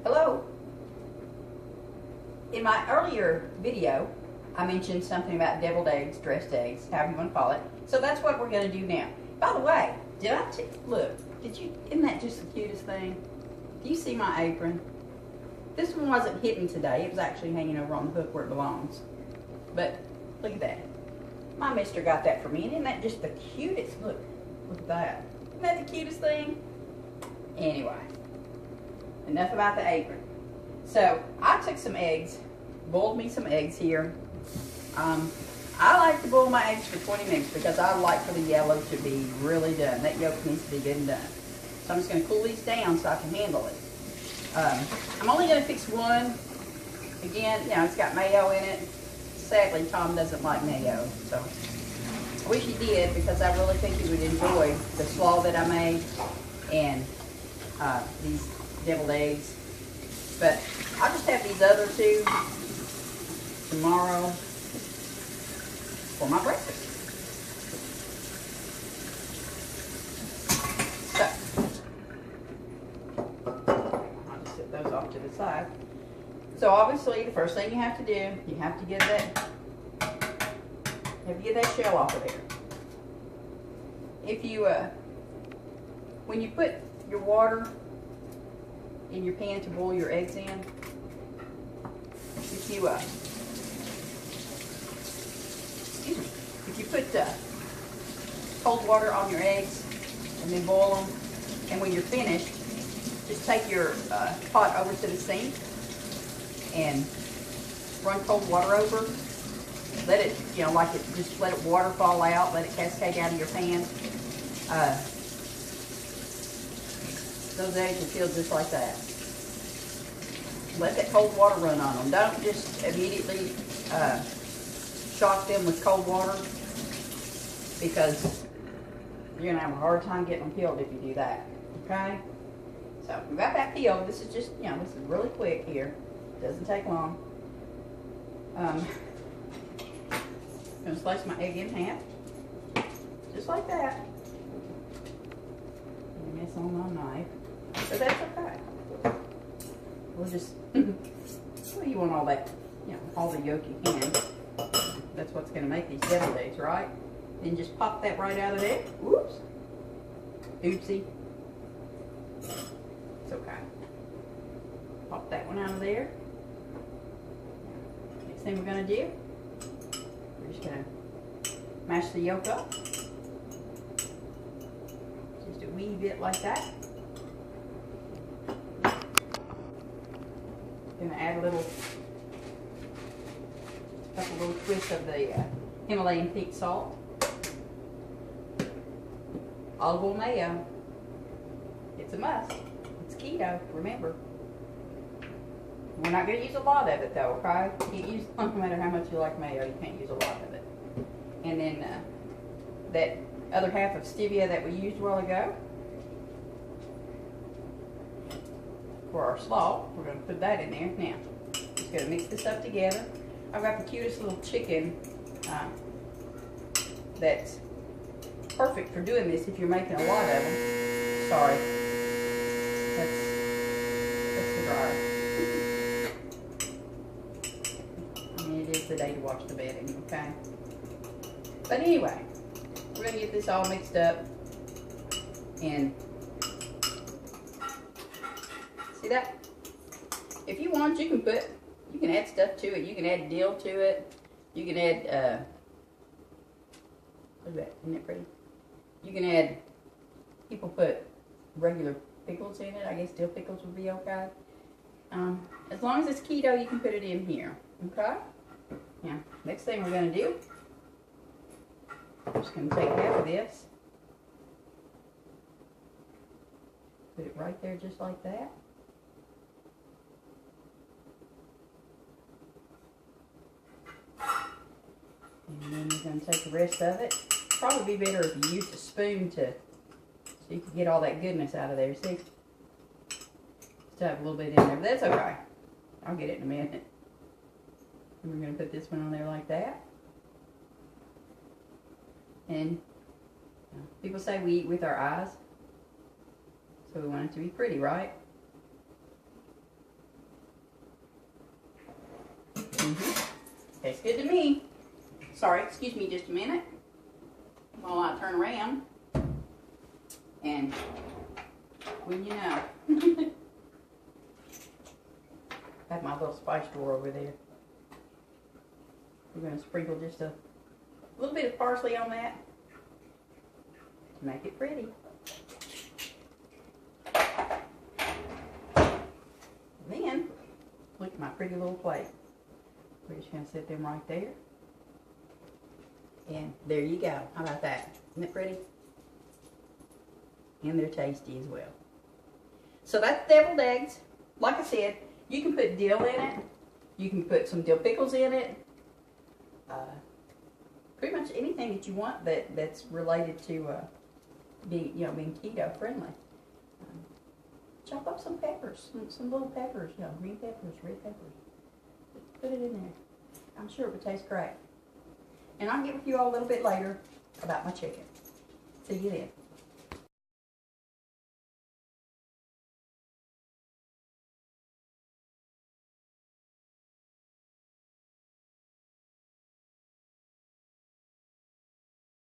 Hello. In my earlier video, I mentioned something about deviled eggs, dressed eggs, however you want to call it. So that's what we're going to do now. By the way, isn't that just the cutest thing? Do you see my apron? This one wasn't hidden today. It was actually hanging over on the hook where it belongs. But look at that. My mister got that for me. And isn't that just the cutest? Look at that. Isn't that the cutest thing? Anyway, enough about the apron. So I took some eggs, boiled me some eggs here. I like to boil my eggs for 20 minutes because I like for the yellow to be really done. That yolk needs to be good and done. So I'm just going to cool these down so I can handle it. I'm only going to fix one. Again, you know, it's got mayo in it. Sadly, Tom doesn't like mayo, so I wish he did because I really think he would enjoy the slaw that I made and these deviled eggs. But I'll just have these other two tomorrow for my breakfast. So, I'll just set those off to the side. So obviously the first thing you have to do, you have to get that shell off of there. If you, when you put your water in your pan to boil your eggs in, if you put cold water on your eggs and then boil them, and when you're finished, just take your pot over to the sink and run cold water over. Let it, you know, just let it water fall out, let it cascade out of your pan. Those eggs will feel just like that. Let that cold water run on them. Don't just immediately shock them with cold water because you're going to have a hard time getting them peeled if you do that. Okay? So, we've got that peeled. This is just, you know, this is really quick here. Doesn't take long. I'm going to slice my egg in half. Just like that. Mess on my knife. But that's okay. We'll just, well, you want all that, you know, all the yolk you can. That's what's going to make these deviled eggs, right? Then just pop that right out of there. Whoops. Oopsie. It's okay. Pop that one out of there. Next thing we're going to do, we're just going to mash the yolk up. Just a wee bit like that. Gonna add a couple little twists of the Himalayan pink salt, olive oil mayo. It's a must. It's keto, remember. We're not gonna use a lot of it though, okay? You can't use, no matter how much you like mayo, you can't use a lot of it. And then that other half of stevia that we used a while ago. For our slaw, we're going to put that in there. Now, just going to mix this up together. I've got the cutest little chicken that's perfect for doing this if you're making a lot of them. Sorry, that's the dryer. I mean, it is the day to watch the bedding, okay? But anyway, we're going to get this all mixed up and see that? If you want, you can add stuff to it. You can add dill to it. You can add, look at that, isn't that pretty? You can add, people put regular pickles in it. I guess dill pickles would be okay. As long as it's keto, you can put it in here, okay? Now, next thing we're going to do, I'm just going to take half of this, put it right there just like that. And then you're going to take the rest of it. Probably be better if you used a spoon so you can get all that goodness out of there. See? Still have a little bit in there, but that's okay. I'll get it in a minute. And we're going to put this one on there like that. And people say we eat with our eyes. So we want it to be pretty, right? Tastes good to me. Sorry, excuse me just a minute while I turn around. And when you know, I have my little spice drawer over there. We're going to sprinkle just a little bit of parsley on that to make it pretty. Then, look at my pretty little plate. We're just going to set them right there. And there you go. How about that? Isn't it pretty? And they're tasty as well. So that's deviled eggs. Like I said, you can put dill in it. You can put some dill pickles in it. Pretty much anything that you want that's related to being keto friendly. Chop up some peppers, some little peppers, green peppers, red peppers. Put it in there. I'm sure it would taste great. And I'll get with you all a little bit later about my chicken. See you then.